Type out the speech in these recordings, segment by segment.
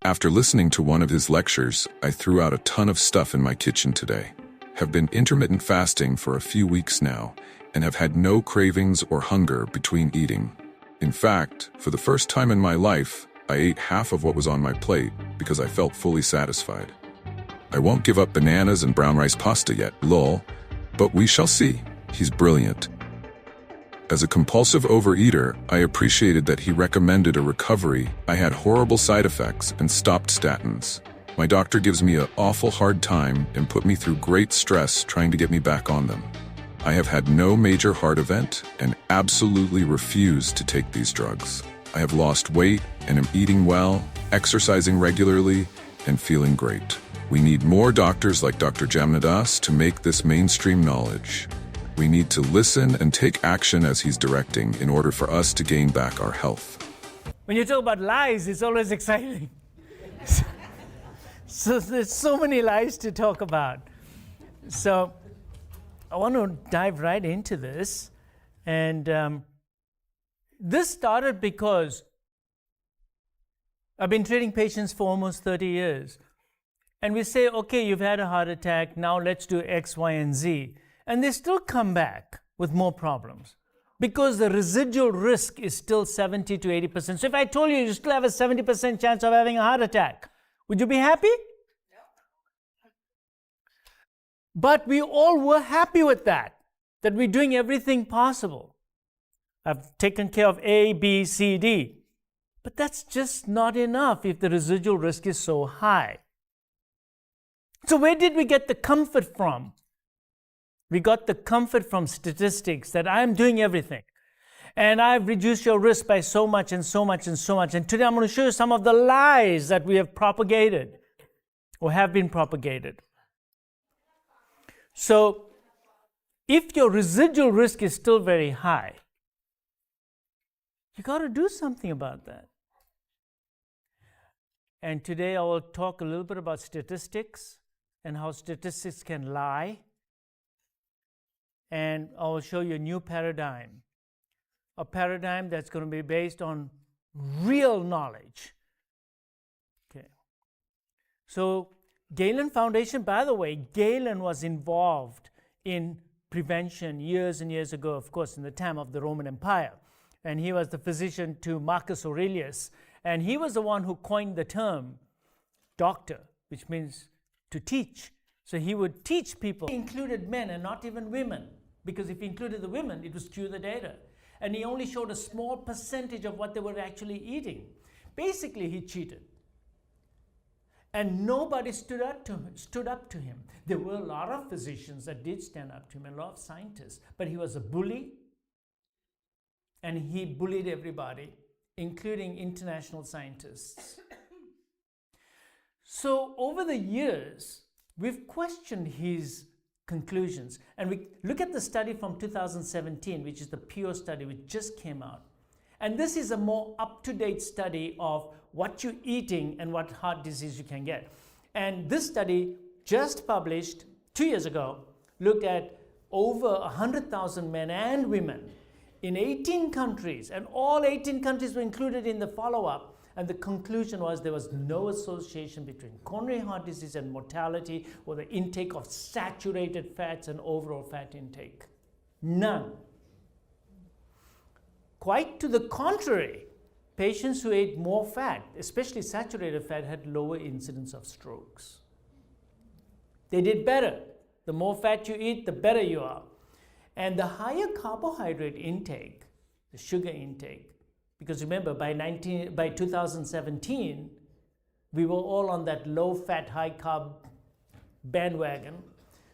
After listening to one of his lectures, I threw out a ton of stuff in my kitchen today. Have been intermittent fasting for a few weeks now, and have had no cravings or hunger between eating. In fact, for the first time in my life, I ate half of what was on my plate because I felt fully satisfied. I won't give up bananas and brown rice pasta yet, lol, but we shall see. He's brilliant. As a compulsive overeater, I appreciated that he recommended a recovery. I had horrible side effects and stopped statins. My doctor gives me an awful hard time and put me through great stress trying to get me back on them. I have had no major heart event and absolutely refuse to take these drugs. I have lost weight and am eating well, exercising regularly, and feeling great. We need more doctors like Dr. Jamnadas to make this mainstream knowledge. We need to listen and take action as he's directing in order for us to gain back our health. When you talk about lies, it's always exciting. So there's so many lies to talk about. So I want to dive right into this. And this started because I've been treating patients for almost 30 years. And we say, okay, you've had a heart attack, now let's do X, Y, and Z. And they still come back with more problems because the residual risk is still 70 to 80%. So if I told you still have a 70% chance of having a heart attack, would you be happy? No. But we all were happy with that we're doing everything possible. I've taken care of A, B, C, D. But that's just not enough if the residual risk is so high. So where did we get the comfort from? We got the comfort from statistics that I'm doing everything. And I've reduced your risk by so much and so much and so much. And today I'm going to show you some of the lies that we have propagated or have been propagated. So if your residual risk is still very high, you got to do something about that. And today I will talk a little bit about statistics and how statistics can lie. And I will show you a new paradigm, a paradigm that's going to be based on real knowledge. Okay. So Galen Foundation, by the way, Galen was involved in prevention years and years ago, of course, in the time of the Roman Empire. And he was the physician to Marcus Aurelius. And he was the one who coined the term doctor, which means to teach. So he would teach people. He included men and not even women, because if he included the women, it would skew the data. And he only showed a small percentage of what they were actually eating. Basically, he cheated. And nobody stood up to him. There were a lot of physicians that did stand up to him, and a lot of scientists. But he was a bully, and he bullied everybody, including international scientists. So over the years, we've questioned his conclusions. And we look at the study from 2017, which is the PO study, which just came out. And this is a more up-to-date study of what you're eating and what heart disease you can get. And this study, just published 2 years ago, looked at over 100,000 men and women in 18 countries. And all 18 countries were included in the follow-up. And the conclusion was there was no association between coronary heart disease and mortality or the intake of saturated fats and overall fat intake. None. Quite to the contrary, patients who ate more fat, especially saturated fat, had lower incidence of strokes. They did better. The more fat you eat, the better you are. And the higher carbohydrate intake, the sugar intake, because remember, by 2017, we were all on that low-fat, high-carb bandwagon.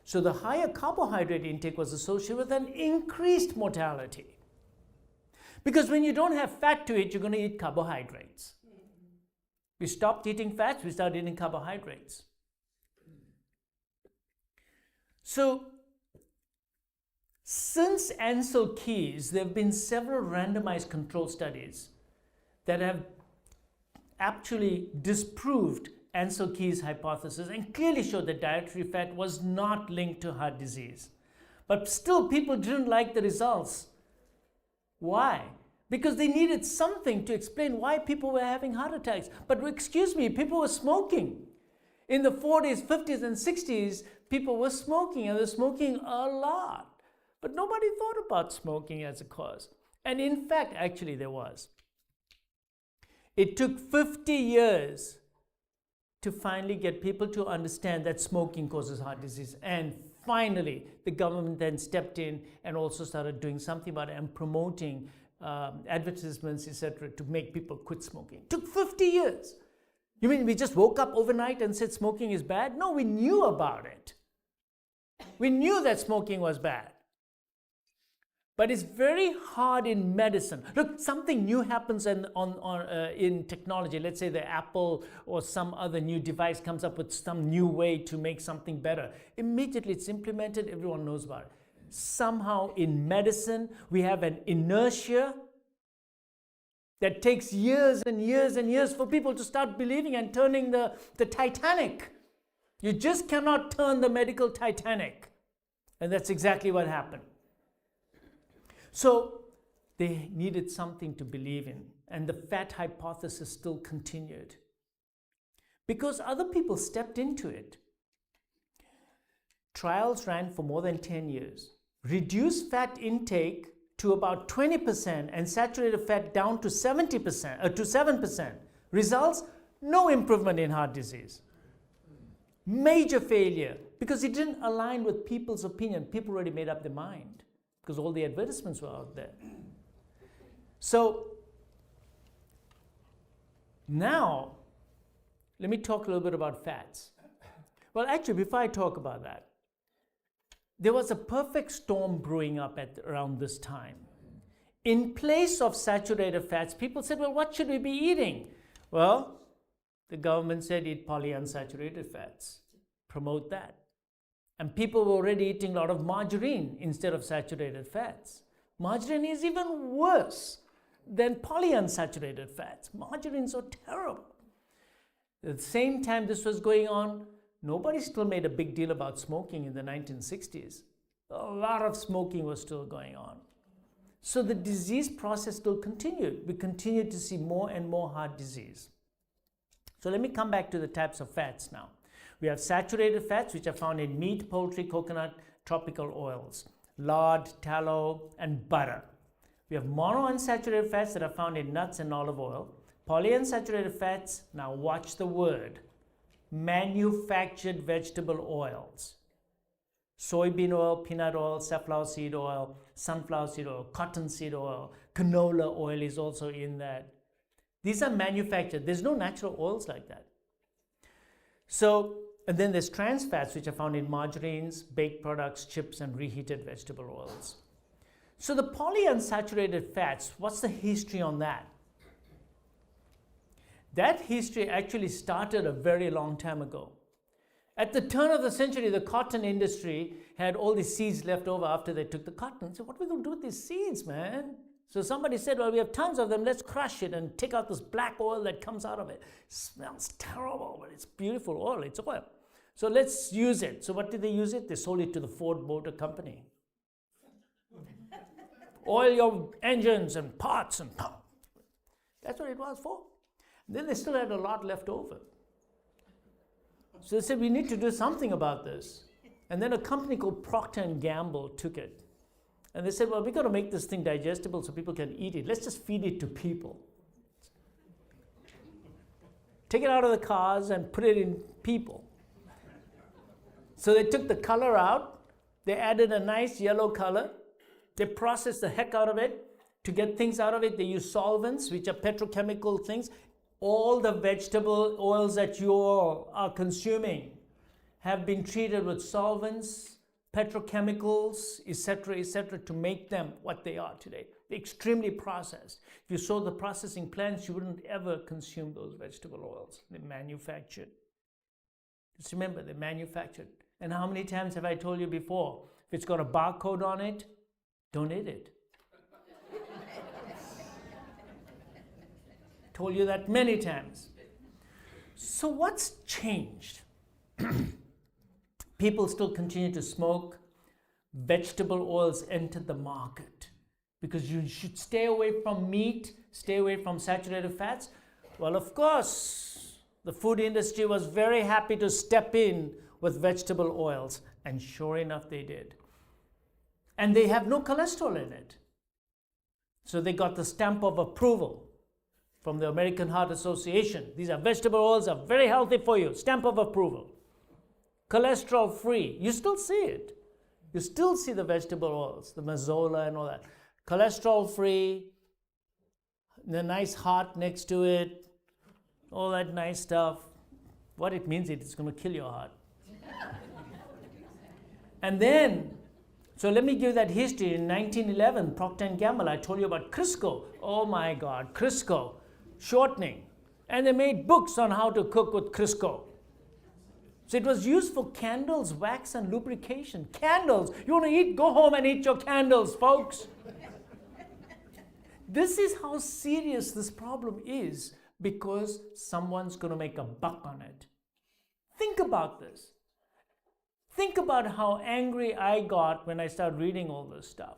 So the higher carbohydrate intake was associated with an increased mortality. Because when you don't have fat to eat, you're going to eat carbohydrates. We stopped eating fats, we started eating carbohydrates. So since Ansel Keys, there have been several randomized control studies that have actually disproved Ansel Keys' hypothesis and clearly showed that dietary fat was not linked to heart disease. But still, people didn't like the results. Why? because they needed something to explain why people were having heart attacks. But excuse me, people were smoking. In the 40s, 50s, and 60s, people were smoking, and they were smoking a lot. But nobody thought about smoking as a cause. And in fact, actually there was. It took 50 years to finally get people to understand that smoking causes heart disease. And finally, the government then stepped in and also started doing something about it and promoting advertisements, etc., to make people quit smoking. It took 50 years. You mean we just woke up overnight and said smoking is bad? No, we knew about it. We knew that smoking was bad. But it's very hard in medicine. Look, something new happens in technology. Let's say the Apple or some other new device comes up with some new way to make something better. Immediately it's implemented, everyone knows about it. Somehow in medicine, we have an inertia that takes years and years and years for people to start believing and turning the Titanic. You just cannot turn the medical Titanic. And that's exactly what happened. So they needed something to believe in, and the fat hypothesis still continued because other people stepped into it. Trials ran for more than 10 years. Reduced fat intake to about 20% and saturated fat down to 70%, to 7%. Results? No improvement in heart disease. Major failure because it didn't align with people's opinion. People already made up their mind, because all the advertisements were out there. So now, let me talk a little bit about fats. Well, actually, before I talk about that, there was a perfect storm brewing up around this time. In place of saturated fats, people said, well, what should we be eating? Well, the government said eat polyunsaturated fats, promote that. And people were already eating a lot of margarine instead of saturated fats. Margarine is even worse than polyunsaturated fats. Margarines are terrible. At the same time this was going on, nobody still made a big deal about smoking in the 1960s. A lot of smoking was still going on. So the disease process still continued. We continued to see more and more heart disease. So let me come back to the types of fats now. We have saturated fats, which are found in meat, poultry, coconut, tropical oils, lard, tallow, and butter. We have monounsaturated fats that are found in nuts and olive oil. Polyunsaturated fats, now watch the word, manufactured vegetable oils. Soybean oil, peanut oil, safflower seed oil, sunflower seed oil, cottonseed oil, canola oil is also in that. These are manufactured. There's no natural oils like that. So, and then there's trans fats, which are found in margarines, baked products, chips, and reheated vegetable oils. So the polyunsaturated fats, what's the history on that? That history actually started a very long time ago. At the turn of the century, the cotton industry had all these seeds left over after they took the cotton. So what are we going to do with these seeds, man? So somebody said, well, we have tons of them, let's crush it and take out this black oil that comes out of it. It smells terrible, but it's beautiful oil, it's oil. So let's use it. So what did they use it? They sold it to the Ford Motor Company. Oil your engines and parts and that's what it was for. Then they still had a lot left over. So they said, we need to do something about this. And then a company called Procter & Gamble took it. And they said, well, we've got to make this thing digestible so people can eat it. Let's just feed it to people. Take it out of the cars and put it in people. So they took the color out. They added a nice yellow color. They processed the heck out of it. To get things out of it, they use solvents, which are petrochemical things. All the vegetable oils that you all are consuming have been treated with solvents, petrochemicals, etc., to make them what they are today. They're extremely processed. If you saw the processing plants, you wouldn't ever consume those vegetable oils. They're manufactured. Just remember, they're manufactured. And how many times have I told you before, if it's got a barcode on it, don't eat it. Told you that many times. So what's changed? People still continue to smoke. Vegetable oils entered the market because you should stay away from meat, stay away from saturated fats. Well, of course, the food industry was very happy to step in with vegetable oils, and sure enough, they did. And they have no cholesterol in it. So they got the stamp of approval from the American Heart Association. These are vegetable oils, are very healthy for you. Stamp of approval. Cholesterol free. You still see it. You still see the vegetable oils, the mazola and all that. Cholesterol free, the nice heart next to it, all that nice stuff. What it means is it's going to kill your heart. And then, so let me give you that history. In 1911, Procter & Gamble, I told you about Crisco. Oh my God, Crisco, shortening. And they made books on how to cook with Crisco. So it was used for candles, wax, and lubrication. Candles. You want to eat? Go home and eat your candles, folks. This is how serious this problem is, because someone's going to make a buck on it. Think about this. Think about how angry I got when I started reading all this stuff.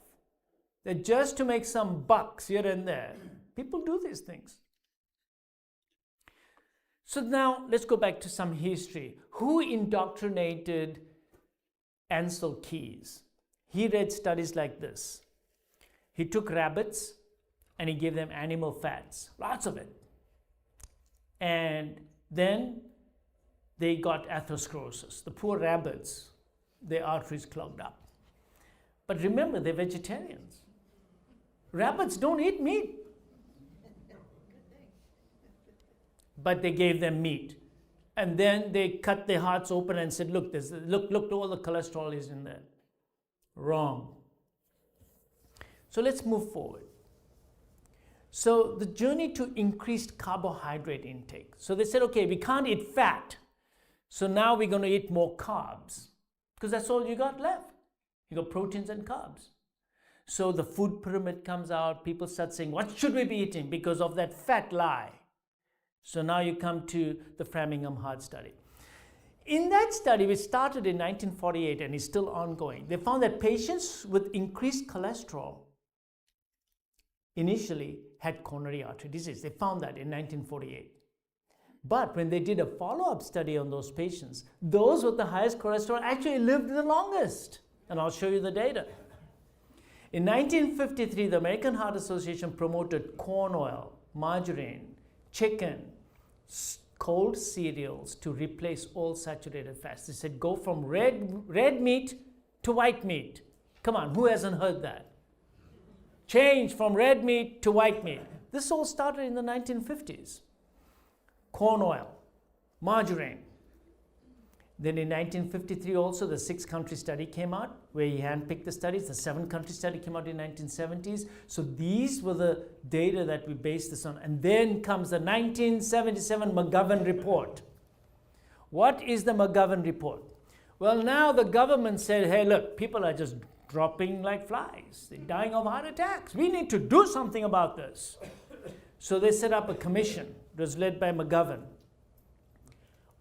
That just to make some bucks here and there, people do these things. So now let's go back to some history. Who indoctrinated Ansel Keys? He read studies like this. He took rabbits and he gave them animal fats, lots of it. And then they got atherosclerosis. The poor rabbits, their arteries clogged up. But remember, they're vegetarians. Rabbits don't eat meat. But they gave them meat. And then they cut their hearts open and said, look, look, all the cholesterol is in there. Wrong. So let's move forward. So the journey to increased carbohydrate intake. So they said, okay, we can't eat fat. So now we're going to eat more carbs, because that's all you got left. You got proteins and carbs. So the food pyramid comes out. People start saying, what should we be eating because of that fat lie? So now you come to the Framingham Heart Study. In that study, which started in 1948 and is still ongoing, they found that patients with increased cholesterol initially had coronary artery disease. They found that in 1948. But when they did a follow-up study on those patients, those with the highest cholesterol actually lived the longest. And I'll show you the data. In 1953, the American Heart Association promoted corn oil, margarine, chicken, cold cereals to replace all saturated fats. They said go from red meat to white meat. Come on, who hasn't heard that? Change from red meat to white meat. This all started in the 1950s. Corn oil, margarine. Then in 1953 also the 6-country study came out where he handpicked the studies. The 7-country study came out in 1970s. So these were the data that we based this on. And then comes the 1977 McGovern report. What is the McGovern report? Well, now the government said, hey, look, people are just dropping like flies. They're dying of heart attacks. We need to do something about this. So they set up a commission. It was led by McGovern.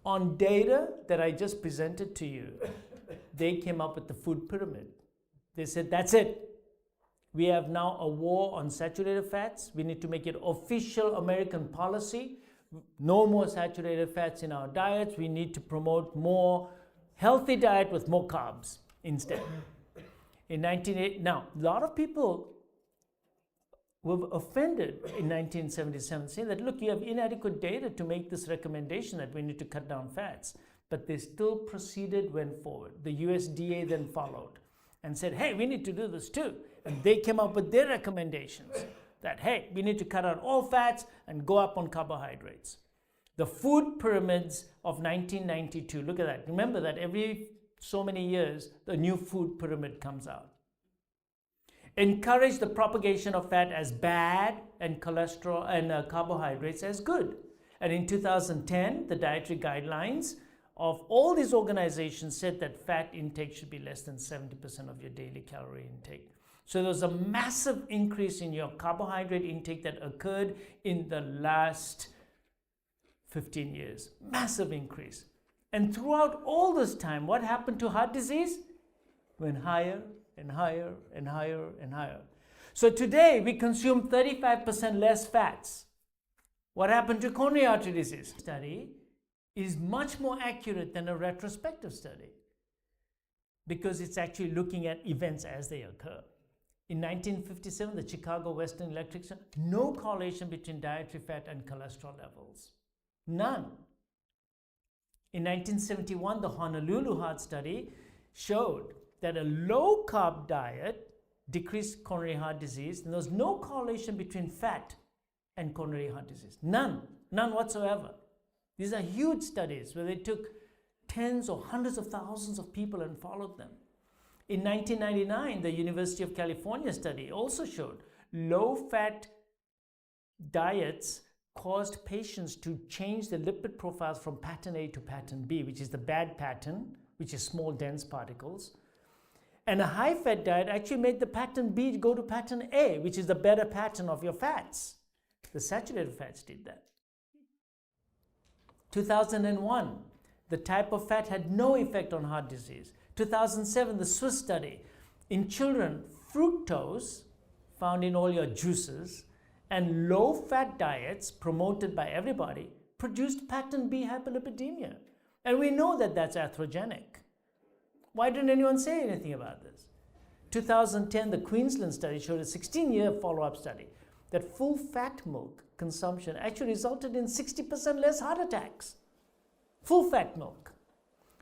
On data that I just presented to you, they came up with the food pyramid. They said, that's it. We have now a war on saturated fats. We need to make it official American policy. No more saturated fats in our diets. We need to promote more healthy diet with more carbs instead. In 1980, now, a lot of people were offended in 1977, saying that, look, you have inadequate data to make this recommendation that we need to cut down fats. But they still proceeded, went forward. The USDA then followed and said, hey, we need to do this too. And they came up with their recommendations that, hey, we need to cut out all fats and go up on carbohydrates. The food pyramids of 1992, look at that. Remember that every so many years, the new food pyramid comes out. Encourage the propagation of fat as bad and cholesterol and carbohydrates as good. And in 2010, the dietary guidelines of all these organizations said that fat intake should be less than 70% of your daily calorie intake. So there was a massive increase in your carbohydrate intake that occurred in the last 15 years. Massive increase. And throughout all this time, what happened to heart disease? Went higher and higher and higher and higher. So today we consume 35% less fats. What happened to coronary artery disease? Study is much more accurate than a retrospective study because it's actually looking at events as they occur. In 1957, the Chicago Western Electric Center, no correlation between dietary fat and cholesterol levels. None. In 1971, the Honolulu Heart Study showed that a low-carb diet decreased coronary heart disease, and there was no correlation between fat and coronary heart disease. None whatsoever. These are huge studies where they took tens or hundreds of thousands of people and followed them. In 1999, the University of California study also showed low-fat diets caused patients to change the lipid profiles from pattern A to pattern B, which is the bad pattern, which is small dense particles. And a high-fat diet actually made the pattern B go to pattern A, which is the better pattern of your fats. The saturated fats did that. 2001, the type of fat had no effect on heart disease. 2007, the Swiss study. In children, fructose, found in all your juices, and low-fat diets promoted by everybody produced pattern B hyperlipidemia. And we know that that's atherogenic. Why didn't anyone say anything about this? 2010, the Queensland study showed a 16-year follow-up study that full-fat milk consumption actually resulted in 60% less heart attacks. Full-fat milk.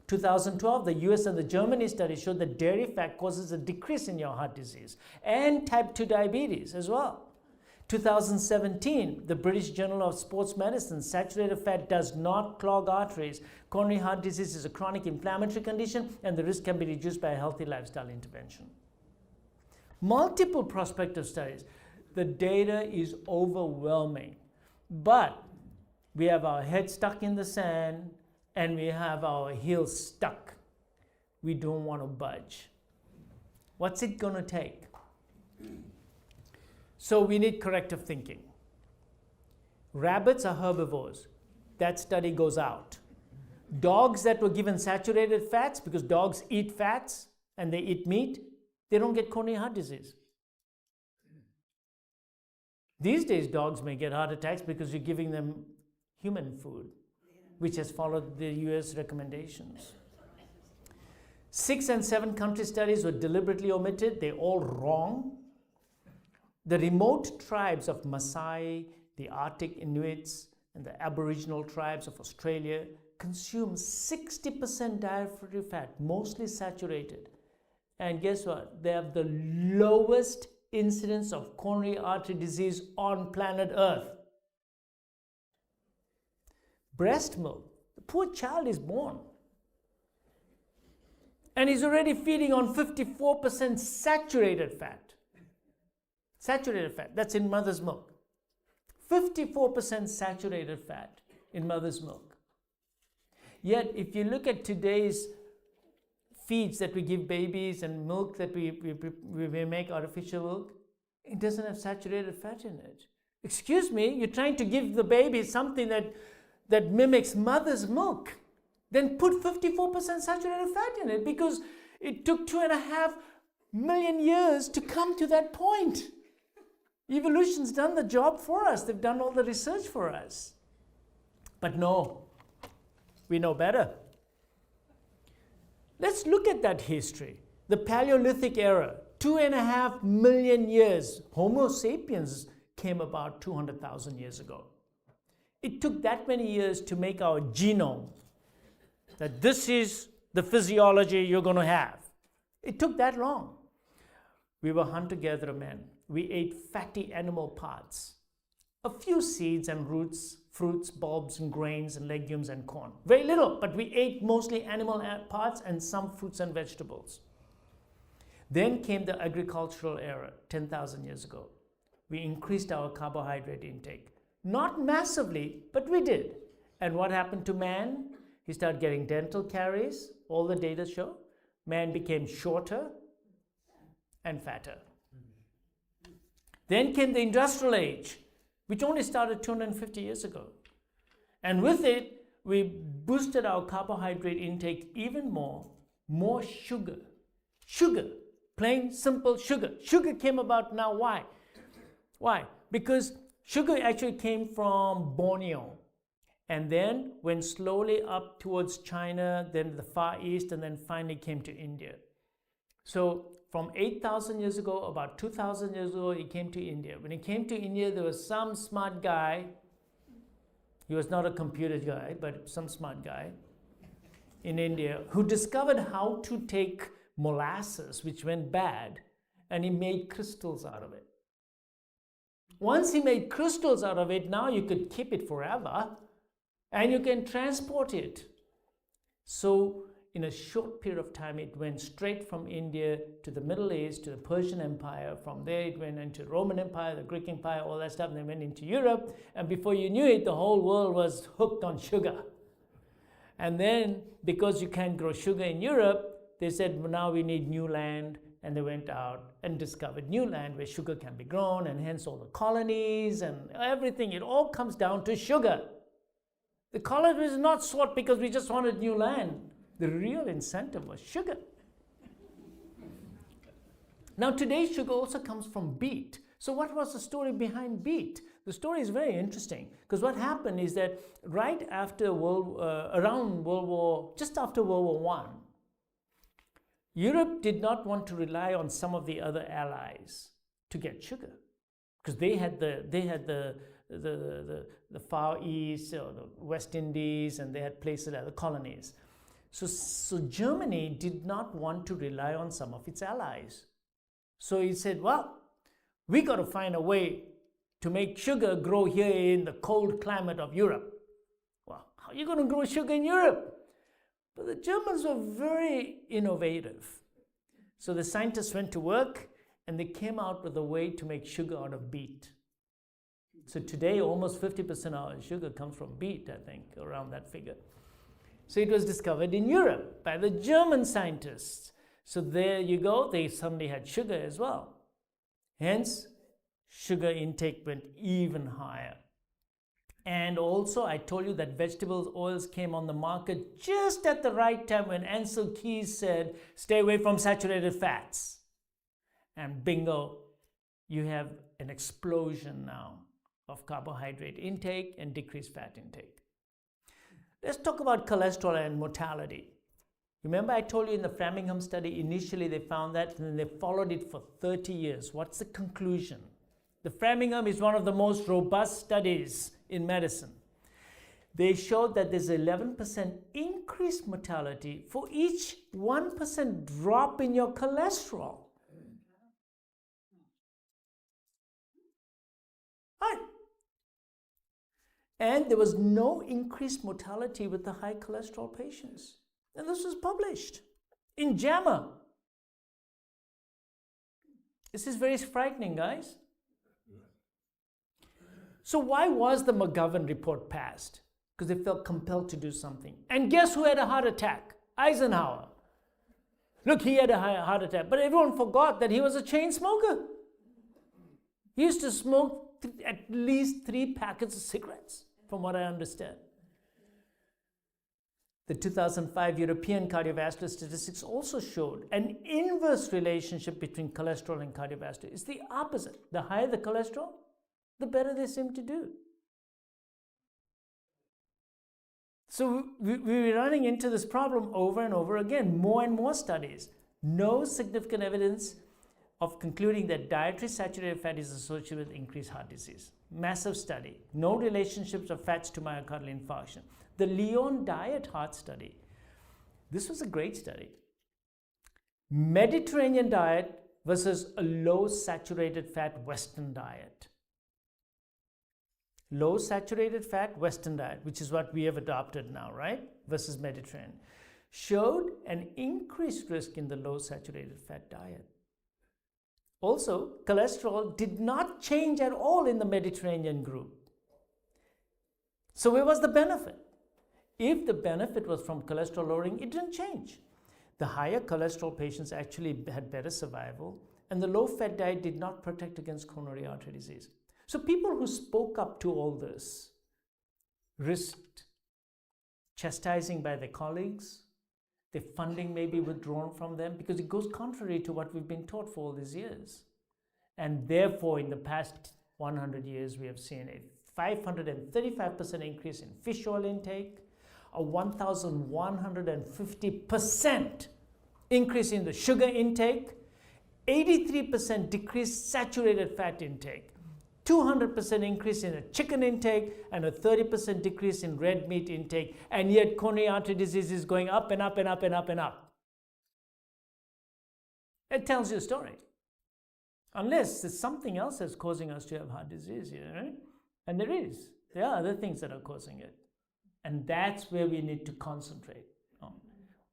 2012, the US and the Germany study showed that dairy fat causes a decrease in your heart disease and type 2 diabetes as well. 2017, the British Journal of Sports Medicine, saturated fat does not clog arteries. Coronary heart disease is a chronic inflammatory condition and the risk can be reduced by a healthy lifestyle intervention. Multiple prospective studies. The data is overwhelming, but we have our head stuck in the sand and we have our heels stuck. We don't want to budge. What's it going to take? So we need corrective thinking. Rabbits are herbivores. That study goes out. Dogs that were given saturated fats, because dogs eat fats and they eat meat, they don't get coronary heart disease. These days, dogs may get heart attacks because you're giving them human food, which has followed the US recommendations. 6 and 7 country studies were deliberately omitted. They're all wrong. The remote tribes of Maasai, the Arctic Inuits, and the Aboriginal tribes of Australia consume 60% dietary fat, mostly saturated. And guess what? They have the lowest incidence of coronary artery disease on planet Earth. Breast milk. The poor child is born. And he's already feeding on 54% saturated fat. Saturated fat, that's in mother's milk. 54% saturated fat in mother's milk. Yet, if you look at today's feeds that we give babies and milk that we make artificial milk, it doesn't have saturated fat in it. Excuse me, you're trying to give the baby something that mimics mother's milk. Then put 54% saturated fat in it because it took 2.5 million years to come to that point. Evolution's done the job for us. They've done all the research for us. But no, we know better. Let's look at that history. The Paleolithic era, 2.5 million years. Homo sapiens came about 200,000 years ago. It took that many years to make our genome, that this is the physiology you're going to have. It took that long. We were hunter-gatherer men. We ate fatty animal parts, a few seeds and roots, fruits, bulbs and grains and legumes and corn. Very little, but we ate mostly animal parts and some fruits and vegetables. Then came the agricultural era, 10,000 years ago. We increased our carbohydrate intake. Not massively, but we did. And what happened to man? He started getting dental caries. All the data show. Man became shorter and fatter. Then came the industrial age, which only started 250 years ago. And with it, we boosted our carbohydrate intake even more sugar. Sugar. Plain, simple sugar. Sugar came about now. Why? Why? Because sugar actually came from Borneo and then went slowly up towards China, then the Far East, and then finally came to India. So from 8,000 years ago, about 2,000 years ago, it came to India. When it came to India, there was some smart guy. He was not a computer guy, but some smart guy in India who discovered how to take molasses, which went bad, and he made crystals out of it. Once he made crystals out of it, now you could keep it forever and you can transport it. So in a short period of time, it went straight from India to the Middle East, to the Persian Empire. From there, it went into the Roman Empire, the Greek Empire, all that stuff, and then went into Europe. And before you knew it, the whole world was hooked on sugar. And then, because you can't grow sugar in Europe, they said, well, now we need new land. And they went out and discovered new land where sugar can be grown, and hence all the colonies and everything. It all comes down to sugar. The colony was not sought because we just wanted new land. The real incentive was sugar. Now today, sugar also comes from beet. So what was the story behind beet? The story is very interesting because what happened is that right after just after World War I, Europe did not want to rely on some of the other allies to get sugar because they had the Far East or the West Indies, and they had places like the colonies. So Germany did not want to rely on some of its allies. So he said, well, we got to find a way to make sugar grow here in the cold climate of Europe. Well, how are you going to grow sugar in Europe? But the Germans were very innovative. So the scientists went to work and they came out with a way to make sugar out of beet. So today, almost 50% of our sugar comes from beet, I think, around that figure. So it was discovered in Europe by the German scientists. So there you go, they suddenly had sugar as well. Hence, sugar intake went even higher. And also, I told you that vegetable oils came on the market just at the right time when Ansel Keys said, stay away from saturated fats. And bingo, you have an explosion now of carbohydrate intake and decreased fat intake. Let's talk about cholesterol and mortality. Remember I told you in the Framingham study, initially they found that and then they followed it for 30 years. What's the conclusion? The Framingham is one of the most robust studies in medicine. They showed that there's 11% increased mortality for each 1% drop in your cholesterol. Right. And there was no increased mortality with the high cholesterol patients. And this was published in JAMA. This is very frightening, guys. So why was the McGovern report passed? Because they felt compelled to do something. And guess who had a heart attack? Eisenhower. Look, he had a heart attack. But everyone forgot that he was a chain smoker. He used to smoke at least 3 packets of cigarettes, from what I understand. The 2005 European cardiovascular statistics also showed an inverse relationship between cholesterol and cardiovascular. It's the opposite. The higher the cholesterol, the better they seem to do. So we're running into this problem over and over again, more and more studies. No significant evidence of concluding that dietary saturated fat is associated with increased heart disease. Massive study. No relationships of fats to myocardial infarction. The Lyon Diet Heart Study. This was a great study. Mediterranean diet versus a low saturated fat Western diet. Low saturated fat Western diet, which is what we have adopted now, right? Versus Mediterranean. Showed an increased risk in the low saturated fat diet. Also, cholesterol did not change at all in the Mediterranean group. So where was the benefit? If the benefit was from cholesterol lowering, it didn't change. The higher cholesterol patients actually had better survival, and the low-fat diet did not protect against coronary artery disease. So people who spoke up to all this risked chastising by their colleagues. the funding may be withdrawn from them because it goes contrary to what we've been taught for all these years. And therefore, in the past 100 years, we have seen a 535% increase in fish oil intake, a 1,150% increase in the sugar intake, 83% decreased saturated fat intake, 200% increase in the chicken intake, and a 30% decrease in red meat intake, and yet coronary artery disease is going up and up and up and up and up. It tells you a story. Unless there's something else that's causing us to have heart disease here, right? And there is. There are other things that are causing it. And that's where we need to concentrate on.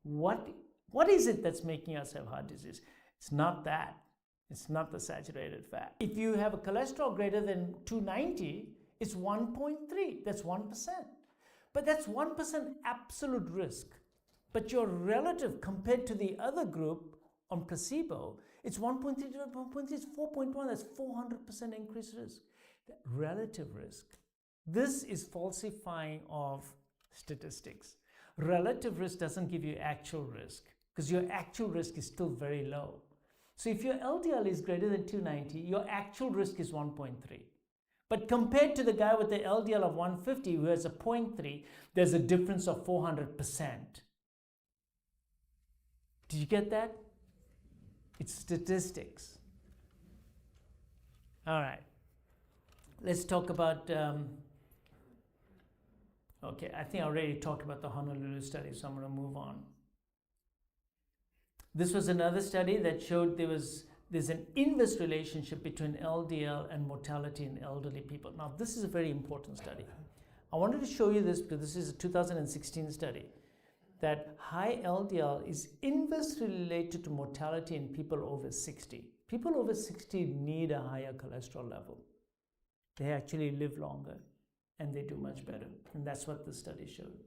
What is it that's making us have heart disease? It's not that. It's not the saturated fat. If you have a cholesterol greater than 290, it's 1.3. That's 1%. But that's 1% absolute risk. But your relative compared to the other group on placebo, it's 1.3 to 1.3, it's 4.1. That's 400% increased risk. Relative risk. This is falsifying of statistics. Relative risk doesn't give you actual risk because your actual risk is still very low. So if your LDL is greater than 290, your actual risk is 1.3. But compared to the guy with the LDL of 150 who has a 0.3, there's a difference of 400%. Did you get that? It's statistics. All right. Let's talk about, okay, I think I already talked about the Honolulu study, so I'm going to move on. This was another study that showed there's an inverse relationship between LDL and mortality in elderly people. Now, this is a very important study. I wanted to show you this because this is a 2016 study, that high LDL is inversely related to mortality in people over 60. People over 60 need a higher cholesterol level. They actually live longer and they do much better. And that's what the study showed.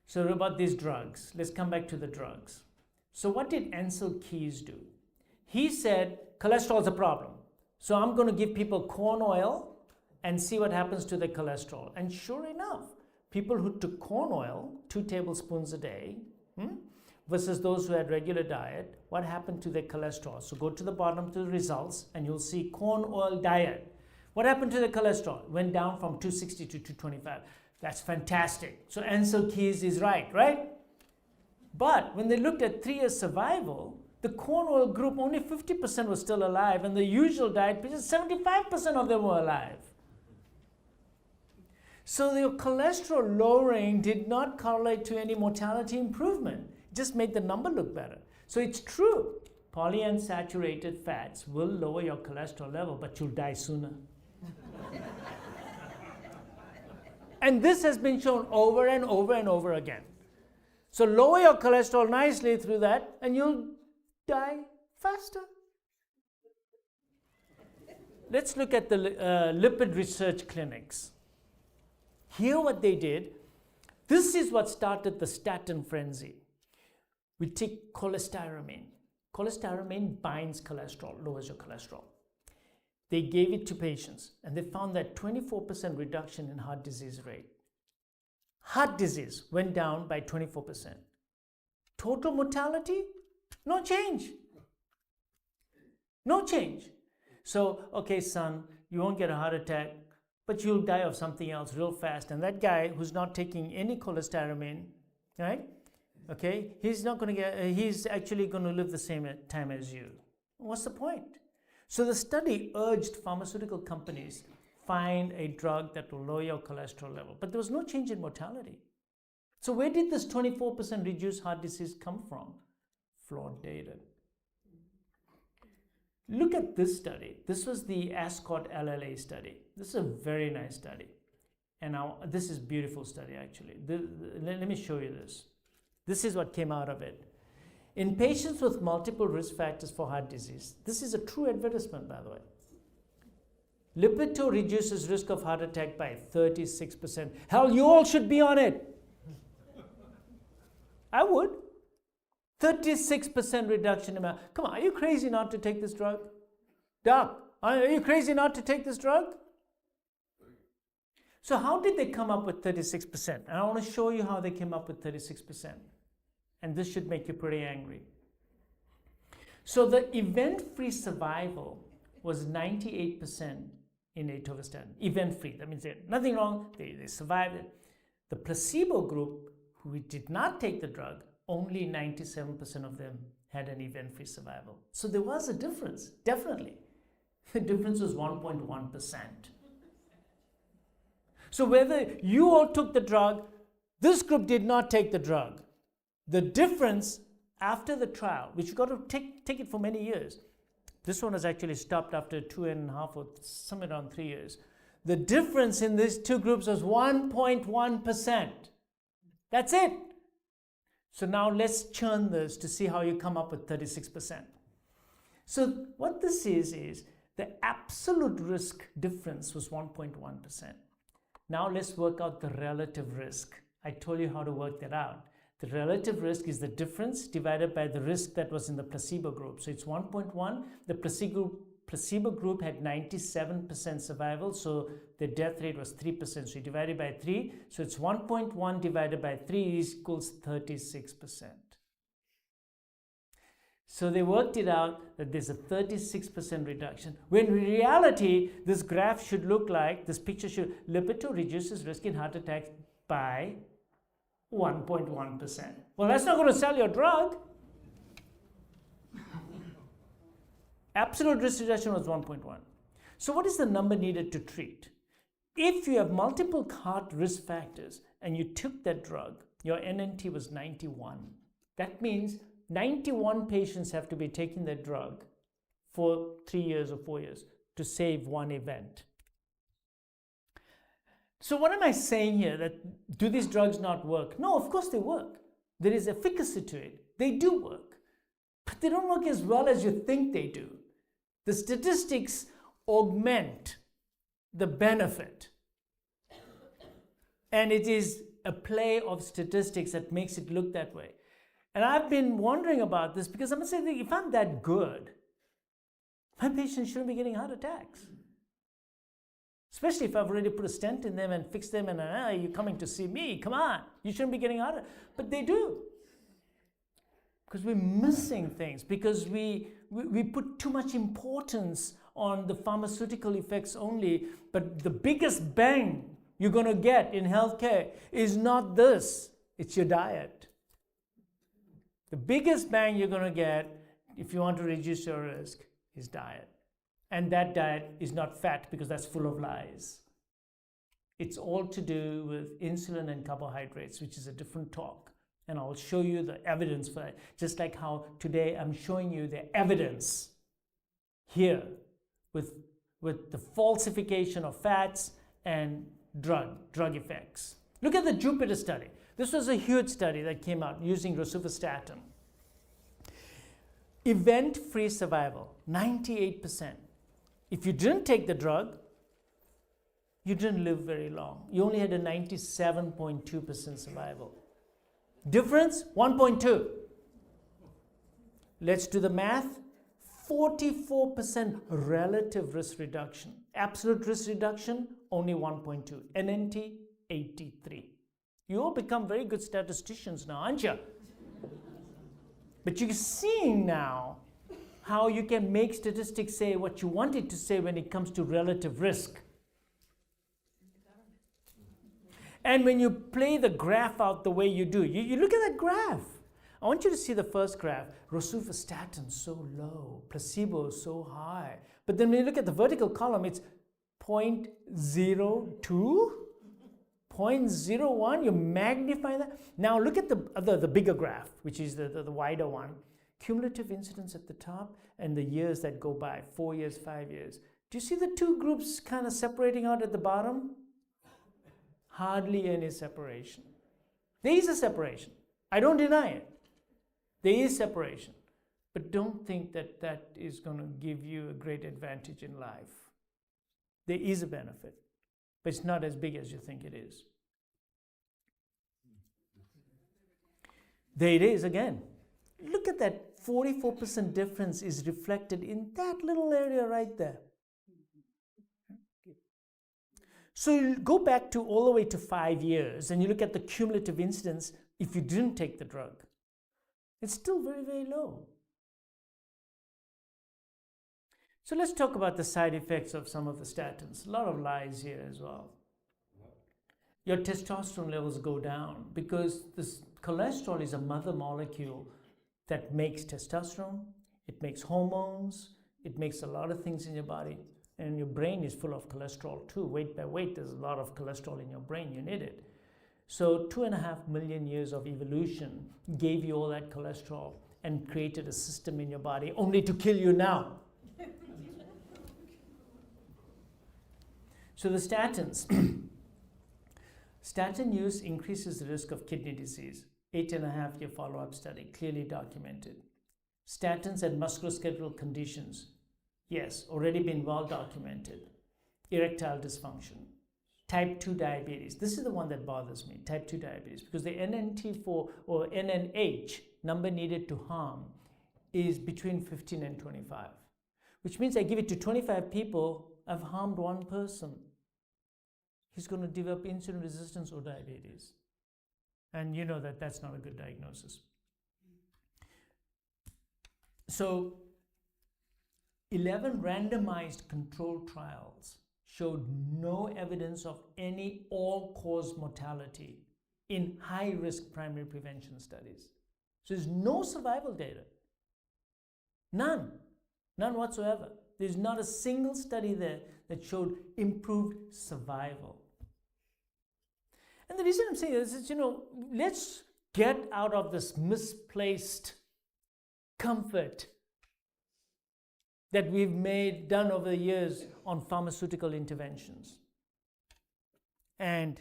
So about these drugs, let's come back to the drugs. So what did Ancel Keys do? He said, cholesterol is a problem. So I'm going to give people corn oil and see what happens to their cholesterol. And sure enough, people who took corn oil, 2 tablespoons a day, versus those who had regular diet, what happened to their cholesterol? So go to the bottom to the results and you'll see corn oil diet. What happened to the cholesterol? It went down from 260 to 225. That's fantastic. So Ancel Keys is right? But when they looked at 3 years survival, the corn oil group, only 50% was still alive, and the usual diet, 75% of them were alive. So your cholesterol lowering did not correlate to any mortality improvement. It just made the number look better. So it's true. Polyunsaturated fats will lower your cholesterol level, but you'll die sooner. And this has been shown over and over and over again. So lower your cholesterol nicely through that, and you'll die faster. Let's look at the lipid research clinics. Here what they did, this is what started the statin frenzy. We take cholestyramine. Cholestyramine binds cholesterol, lowers your cholesterol. They gave it to patients, and they found that 24% reduction in heart disease rate. Heart disease went down by 24%. Total mortality? No change. No change. So, okay, son, you won't get a heart attack, but you'll die of something else real fast. And that guy who's not taking any cholestyramine, right? Okay, he's not going to get, he's actually going to live the same time as you. What's the point? So the study urged pharmaceutical companies find a drug that will lower your cholesterol level, but there was no change in mortality. So where did this 24% reduced heart disease come from? Flawed data. Look at this study. This was the Ascot LLA study. This is a very nice study. And now this is a beautiful study actually. Let me show you this. This is what came out of it. In patients with multiple risk factors for heart disease, this is a true advertisement, by the way. Lipitor reduces risk of heart attack by 36%. Hell, you all should be on it. I would. 36% reduction in come on, are you crazy not to take this drug? Doc, are you crazy not to take this drug? So how did they come up with 36%? And I want to show you how they came up with 36%. And this should make you pretty angry. So the event-free survival was 98% in atorvastatin. Event-free, that means nothing wrong, they survived it. The placebo group, who did not take the drug, only 97% of them had an event-free survival. So there was a difference, definitely. The difference was 1.1%. So whether you all took the drug, this group did not take the drug. The difference after the trial, which you got to take it for many years, this one was actually stopped after 2.5 or somewhere around 3 years. The difference in these two groups was 1.1%. That's it. So now let's churn this to see how you come up with 36%. So what this is the absolute risk difference was 1.1%. Now let's work out the relative risk. I told you how to work that out. The relative risk is the difference divided by the risk that was in the placebo group. So it's 1.1. The placebo group had 97% survival, so the death rate was 3%. So you divide it by 3. So it's 1.1 divided by 3 equals 36%. So they worked it out that there's a 36% reduction. When in reality, this graph should look like, this picture should, Lipitor reduces risk in heart attacks by 1.1%. Well, that's not going to sell your drug. Absolute risk reduction was 1.1. So what is the number needed to treat? If you have multiple heart risk factors and you took that drug, your NNT was 91. That means 91 patients have to be taking that drug for 3 years or 4 years to save one event. So what am I saying here? That do these drugs not work? No, of course they work. There is efficacy to it. They do work. But they don't work as well as you think they do. The statistics augment the benefit. And it is a play of statistics that makes it look that way. And I've been wondering about this because I'm saying, if I'm that good, my patients shouldn't be getting heart attacks. Especially if I've already put a stent in them and fixed them and you're coming to see me, come on, you shouldn't be getting heart attacks. But they do. Because we're missing things, because we put too much importance on the pharmaceutical effects only, but the biggest bang you're going to get in healthcare is not this, it's your diet. The biggest bang you're going to get if you want to reduce your risk is diet. And that diet is not fat because that's full of lies. It's all to do with insulin and carbohydrates, which is a different talk. And I'll show you the evidence for it. Just like how today I'm showing you the evidence here with the falsification of fats and drug effects. Look at the Jupiter study. This was a huge study that came out using rosuvastatin. Event-free survival, 98%. If you didn't take the drug, you didn't live very long. You only had a 97.2% survival. Difference, 1.2. Let's do the math. 44% relative risk reduction. Absolute risk reduction, only 1.2. NNT, 83. You all become very good statisticians now, aren't you? But you're seeing now how you can make statistics say what you want it to say when it comes to relative risk. And when you play the graph out the way you do, you look at that graph. I want you to see the first graph. Rosuvastatin so low, placebo so high. But then when you look at the vertical column, it's 0.02, 0.01. You magnify that. Now look at the bigger graph, which is the wider one. Cumulative incidence at the top and the years that go by, 4 years, 5 years. Do you see the two groups kind of separating out at the bottom? Hardly any separation. There is a separation. I don't deny it. There is separation. But don't think that that is going to give you a great advantage in life. There is a benefit, but it's not as big as you think it is. There it is again. Look at that 44% difference is reflected in that little area right there. So you go back to all the way to 5 years and you look at the cumulative incidence if you didn't take the drug. It's still very, very low. So let's talk about the side effects of some of the statins. A lot of lies here as well. Your testosterone levels go down because this cholesterol is a mother molecule that makes testosterone, it makes hormones, it makes a lot of things in your body. And your brain is full of cholesterol too. Weight by weight, there's a lot of cholesterol in your brain. You need it. So 2.5 million years of evolution gave you all that cholesterol and created a system in your body only to kill you now. So the statins. Statin use increases the risk of kidney disease. 8.5-year follow-up study, clearly documented. Statins and musculoskeletal conditions. Yes, already been well documented. Erectile dysfunction, type 2 diabetes. This is the one that bothers me, type 2 diabetes, because the NNT4 or NNH number needed to harm is between 15 and 25, which means I give it to 25 people, I've harmed one person. He's going to develop insulin resistance or diabetes. And you know that that's not a good diagnosis. So 11 randomized controlled trials showed no evidence of any all-cause mortality in high-risk primary prevention studies. So there's no survival data. None whatsoever. There's not a single study there that showed improved survival. And the reason I'm saying this is, let's get out of this misplaced comfort that we've done over the years on pharmaceutical interventions and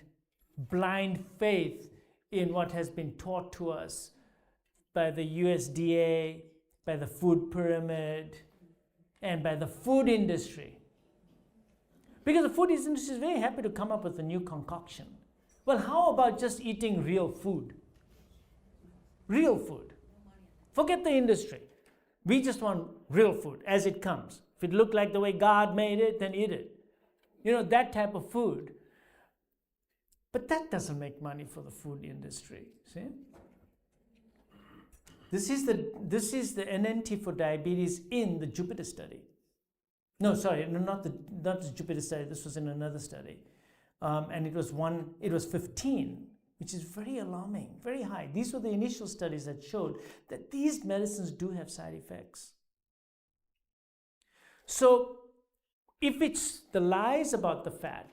blind faith in what has been taught to us by the USDA, by the food pyramid, and by the food industry. Because the food industry is very happy to come up with a new concoction. Well, how about just eating real food? Real food. Forget the industry. We just want real food as it comes. If it looked like the way God made it, then eat it. That type of food. But that doesn't make money for the food industry. See? This is the NNT for diabetes in the Jupiter study. No, sorry, not the Jupiter study. This was in another study. And it was 15, which is very alarming, very high. These were the initial studies that showed that these medicines do have side effects. So if it's the lies about the fat,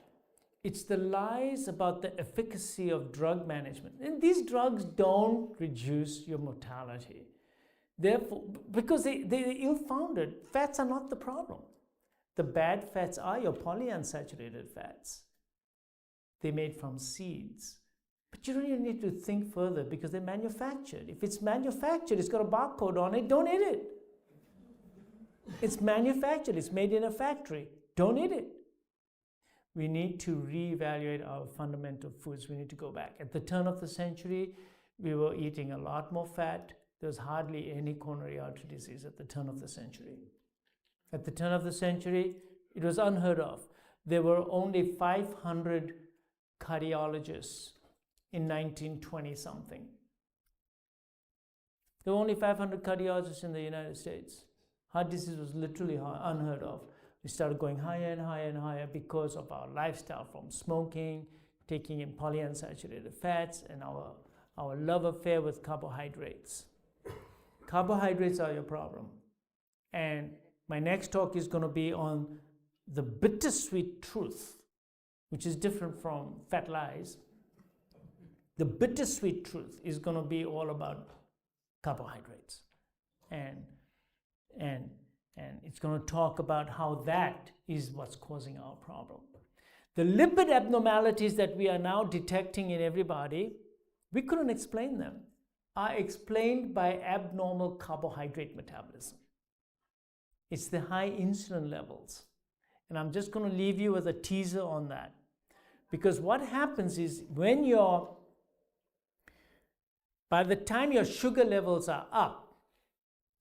it's the lies about the efficacy of drug management. And these drugs don't reduce your mortality. Therefore, because they're ill-founded, fats are not the problem. The bad fats are your polyunsaturated fats. They're made from seeds. But you don't even need to think further because they're manufactured. If it's manufactured, it's got a barcode on it, don't eat it. It's manufactured, it's made in a factory, don't eat it. We need to reevaluate our fundamental foods. We need to go back. At the turn of the century, we were eating a lot more fat. There was hardly any coronary artery disease at the turn of the century. At the turn of the century, it was unheard of. There were only 500 cardiologists in 1920-something. There were only 500 cardiologists in the United States. Heart disease was literally unheard of. We started going higher and higher and higher because of our lifestyle, from smoking, taking in polyunsaturated fats, and our love affair with carbohydrates. Carbohydrates are your problem. And my next talk is going to be on the bittersweet truth, which is different from fat lies. The bittersweet truth is going to be all about carbohydrates. And it's going to talk about how that is what's causing our problem. The lipid abnormalities that we are now detecting in everybody, we couldn't explain them, are explained by abnormal carbohydrate metabolism. It's the high insulin levels. And I'm just going to leave you with a teaser on that. Because what happens is by the time your sugar levels are up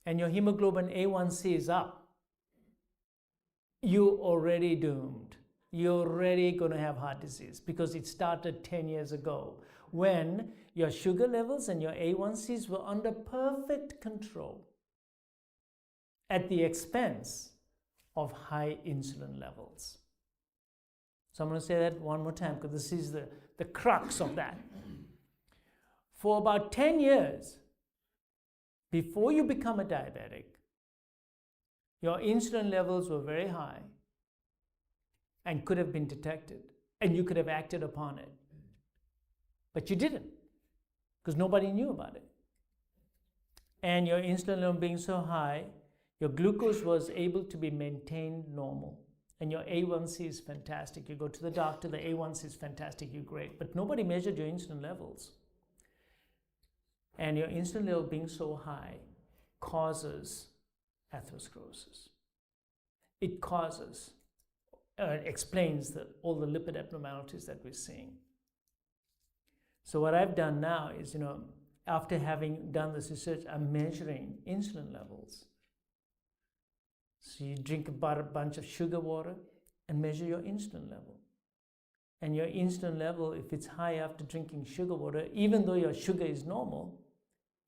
and your hemoglobin A1C is up, you're already doomed. you're already going to have heart disease because it started 10 years ago when your sugar levels and your A1Cs were under perfect control at the expense of high insulin levels. So I'm going to say that one more time because this is the crux of that. For about 10 years, before you become a diabetic, your insulin levels were very high and could have been detected, and you could have acted upon it. But you didn't, because nobody knew about it. And your insulin level being so high, your glucose was able to be maintained normal. And your A1C is fantastic. You go to the doctor, the A1C is fantastic, you're great. But nobody measured your insulin levels. And your insulin level being so high causes atherosclerosis. It causes, explains all the lipid abnormalities that we're seeing. So what I've done now is, after having done this research, I'm measuring insulin levels. So you drink about a bunch of sugar water and measure your insulin level. And your insulin level, if it's high after drinking sugar water, even though your sugar is normal,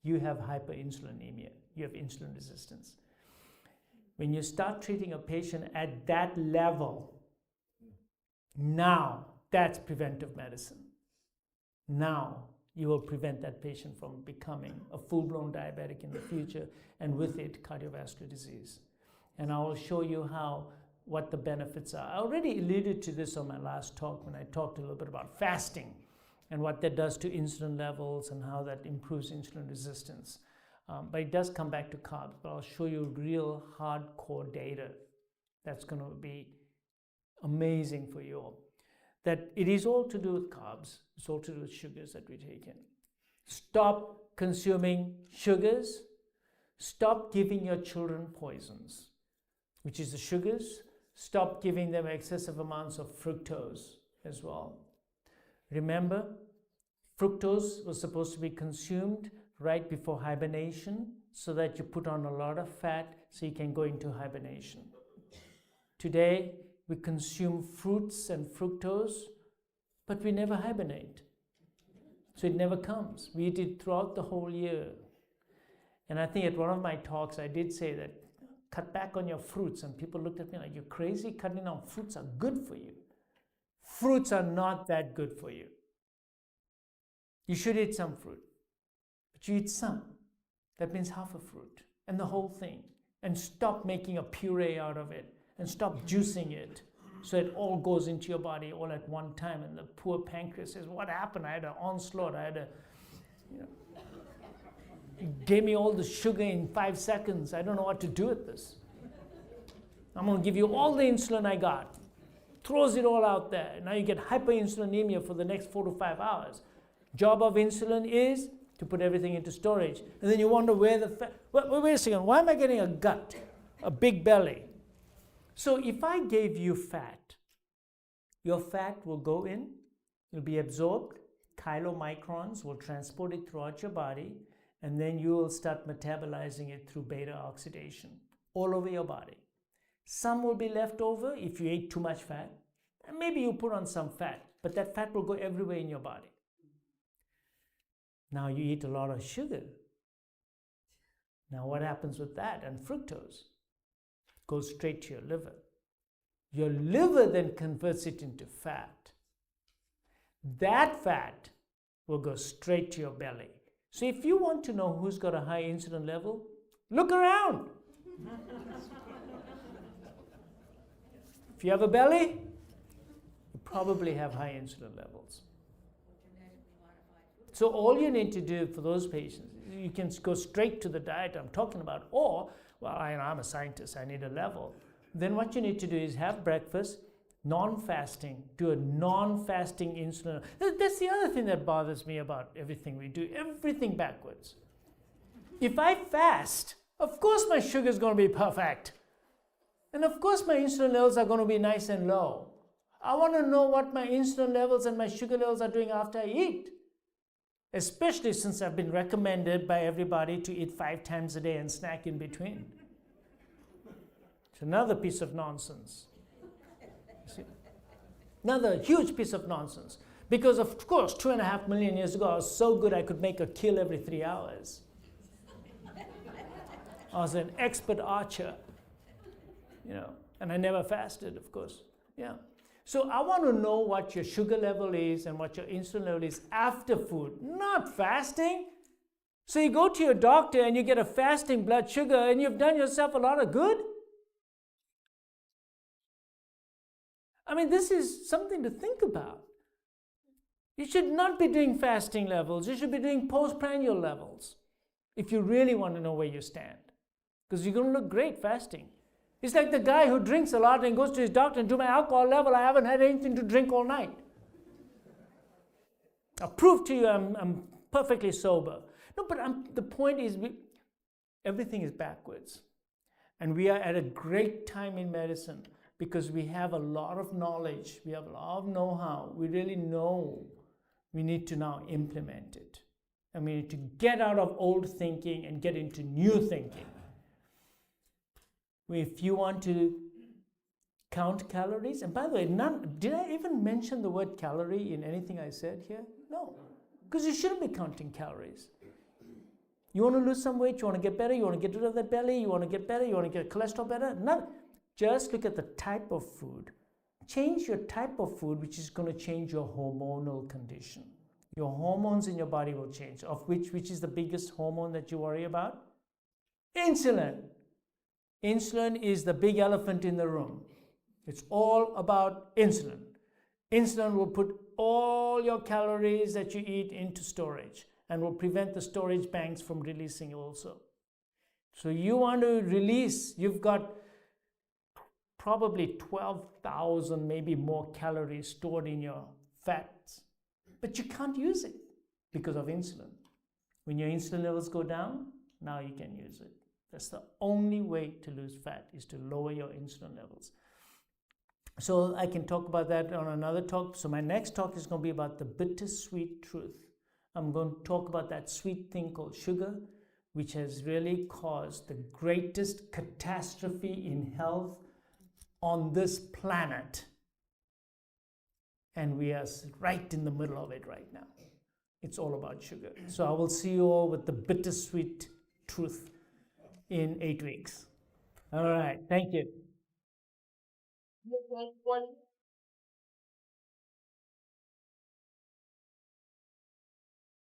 you have hyperinsulinemia. You have insulin resistance. When you start treating a patient at that level, now that's preventive medicine. Now you will prevent that patient from becoming a full-blown diabetic in the future, and with it, cardiovascular disease. And I will show you what the benefits are. I already alluded to this on my last talk when I talked a little bit about fasting and what that does to insulin levels and how that improves insulin resistance. But it does come back to carbs, but I'll show you real hardcore data that's going to be amazing for you all. That it is all to do with carbs, it's all to do with sugars that we take in. Stop consuming sugars, stop giving your children poisons, which is the sugars. Stop giving them excessive amounts of fructose as well. Remember, fructose was supposed to be consumed right before hibernation so that you put on a lot of fat so you can go into hibernation. Today, we consume fruits and fructose, but we never hibernate. So it never comes. We eat it throughout the whole year. And I think at one of my talks, I did say that cut back on your fruits. And people looked at me like, you're crazy? Cutting down fruits are good for you. Fruits are not that good for you. You should eat some fruit, but you eat some. That means half a fruit and the whole thing. And stop making a puree out of it and stop juicing it so it all goes into your body all at one time. And the poor pancreas says, what happened? I had an onslaught. It gave me all the sugar in 5 seconds. I don't know what to do with this. I'm going to give you all the insulin I got. Throws it all out there. Now you get hyperinsulinemia for the next 4 to 5 hours. Job of insulin is to put everything into storage. And then you wonder where the fat... Wait a second. Why am I getting a gut? A big belly? So if I gave you fat, your fat will go in, it'll be absorbed, chylomicrons will transport it throughout your body, and then you will start metabolizing it through beta oxidation all over your body. Some will be left over if you ate too much fat, and maybe you put on some fat, but that fat will go everywhere in your body. Now you eat a lot of sugar. Now what happens with that and fructose? Goes straight to your liver. Your liver then converts it into fat. That fat will go straight to your belly. So if you want to know who's got a high insulin level, look around. If you have a belly, you probably have high insulin levels. So all you need to do for those patients, you can go straight to the diet I'm talking about, or, well, I'm a scientist, I need a level. Then what you need to do is have breakfast, non-fasting, do a non-fasting insulin. That's the other thing that bothers me about everything we do, everything backwards. If I fast, of course my sugar is going to be perfect. And of course my insulin levels are going to be nice and low. I want to know what my insulin levels and my sugar levels are doing after I eat. Especially since I've been recommended by everybody to eat 5 times a day and snack in between. It's another piece of nonsense. See? Another huge piece of nonsense. Because of course, 2.5 million years ago, I was so good I could make a kill every 3 hours. I was an expert archer, and I never fasted, of course. Yeah. So I want to know what your sugar level is and what your insulin level is after food, not fasting. So you go to your doctor and you get a fasting blood sugar and you've done yourself a lot of good. I mean, this is something to think about. You should not be doing fasting levels. You should be doing postprandial levels if you really want to know where you stand. Because you're going to look great fasting. It's like the guy who drinks a lot and goes to his doctor and do my alcohol level. I haven't had anything to drink all night. I'll prove to you I'm perfectly sober. No, but the point is everything is backwards. And we are at a great time in medicine because we have a lot of knowledge. We have a lot of know-how. We really know. We need to now implement it. And we need to get out of old thinking and get into new thinking. If you want to count calories, and by the way, did I even mention the word calorie in anything I said here? No, because you shouldn't be counting calories. You want to lose some weight, you want to get better, you want to get rid of that belly, you want to get better, you want to get cholesterol better? No, just look at the type of food. Change your type of food, which is going to change your hormonal condition. Your hormones in your body will change, of which is the biggest hormone that you worry about? Insulin. Insulin is the big elephant in the room. It's all about insulin. Insulin will put all your calories that you eat into storage and will prevent the storage banks from releasing also. So you want to release, you've got probably 12,000, maybe more calories stored in your fats, but you can't use it because of insulin. When your insulin levels go down, now you can use it. That's the only way to lose fat, is to lower your insulin levels. So I can talk about that on another talk. So my next talk is going to be about the bittersweet truth. I'm going to talk about that sweet thing called sugar, which has really caused the greatest catastrophe in health on this planet. And we are right in the middle of it right now. It's all about sugar. So I will see you all with the bittersweet truth in 8 weeks. All right. Thank you.